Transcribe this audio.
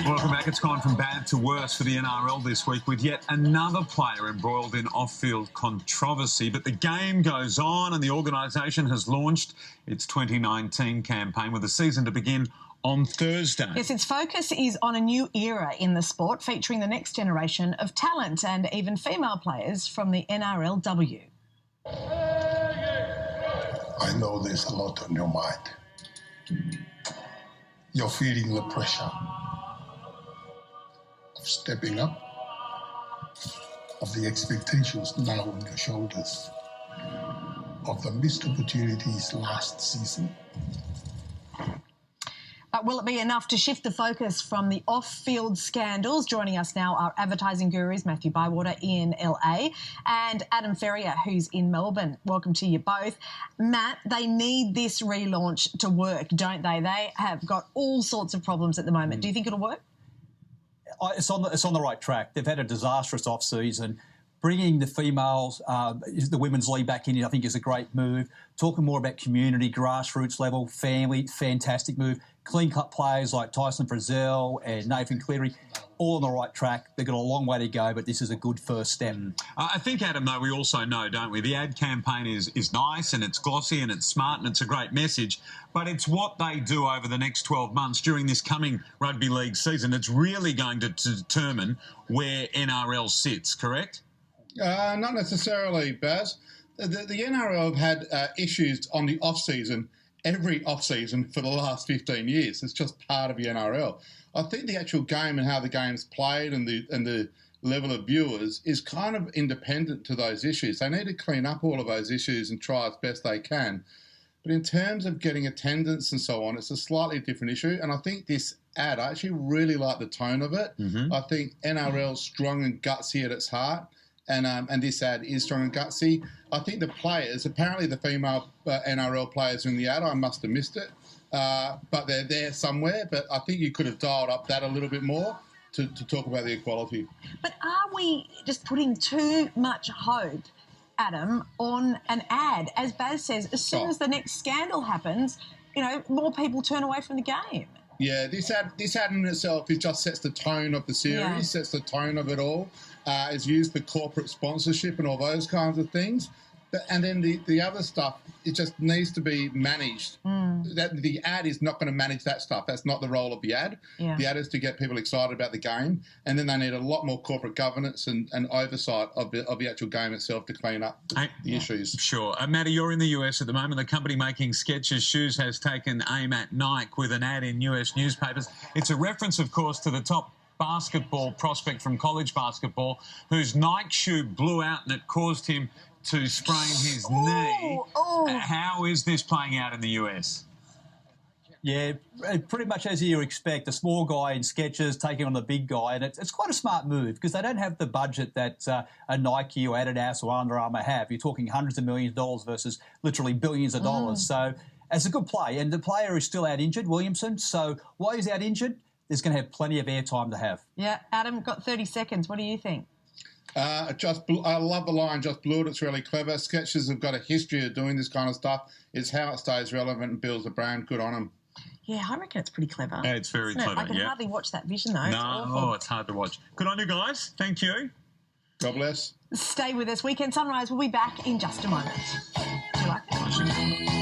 Welcome back. It's gone from bad to worse for the NRL this week with yet another player embroiled in off-field controversy. But the game goes on and the organisation has launched its 2019 campaign with the season to begin on Thursday. Yes, its focus is on a new era in the sport, featuring the next generation of talent and even female players from the NRLW. I know there's a lot on your mind. You're feeling the pressure of stepping up, of the expectations now on your shoulders, of the missed opportunities last season. But will it be enough to shift the focus from the off-field scandals? Joining us now are advertising gurus Matthew Bywater in LA and Adam Ferrier, who's in Melbourne. Welcome to you both. Matt, they need this relaunch to work, don't they? They have got all sorts of problems at the moment. Do you think it'll work? It's on the right track. They've had a disastrous off-season. Bringing the females, the women's league back in, I think, is a great move. Talking more about community, grassroots level, family, fantastic move. Clean-cut players like Tyson Frizzell and Nathan Cleary, all on the right track. They've got a long way to go, but this is a good first step. I think, Adam, though, we also know, don't we, the ad campaign is nice and it's glossy and it's smart and it's a great message, but it's what they do over the next 12 months during this coming rugby league season that's really going to determine where NRL sits, correct? Not necessarily, Baz. The NRL have had issues on the off-season, every off-season for the last 15 years. It's just part of the NRL. I think the actual game and how the game's played and the level of viewers is kind of independent to those issues. They need to clean up all of those issues and try as best they can. But in terms of getting attendance and so on, it's a slightly different issue. And I think this ad, I actually really like the tone of it. I think NRL's strong and gutsy at its heart. And this ad is strong and gutsy. I think the players, apparently the female NRL players are in the ad, I must have missed it, but they're there somewhere. But I think you could have dialed up that a little bit more to talk about the equality. But are we just putting too much hope, Adam, on an ad? As Baz says, as soon as the next scandal happens, you know, more people turn away from the game. Yeah, this ad in itself, it just sets the tone of the series, sets the tone of it all. It's used for corporate sponsorship and all those kinds of things. And then the other stuff, it just needs to be managed. The ad is not going to manage that stuff. That's not the role of the ad. The ad is to get people excited about the game. And then they need a lot more corporate governance and oversight of the actual game itself to clean up the issues. Sure. Matty, you're in the US at the moment. The company making Skechers shoes has taken aim at Nike with an ad in US newspapers. It's a reference, of course, to the top basketball prospect from college basketball whose Nike shoe blew out and it caused him to sprain his knee. How is this playing out in the US? Yeah, pretty much as you expect, a small guy in Skechers taking on the big guy, and it's quite a smart move because they don't have the budget that a Nike or Adidas or Under Armour have. You're talking hundreds of millions of dollars versus literally billions of dollars. So it's a good play, and the player is still out injured, Williamson. So while he's out injured, there's going to have plenty of airtime to have. Yeah, Adam, got 30 seconds. What do you think? I love the line, just blew it. It's really clever. Skechers have got a history of doing this kind of stuff. It's how it stays relevant and builds the brand. Good on them. Yeah, I reckon it's pretty clever. Yeah, it's very clever, I can hardly watch that vision, though. No, it's hard to watch. Good on you guys. Thank you. God bless. Stay with us. Weekend Sunrise will be back in just a moment. Do you like that?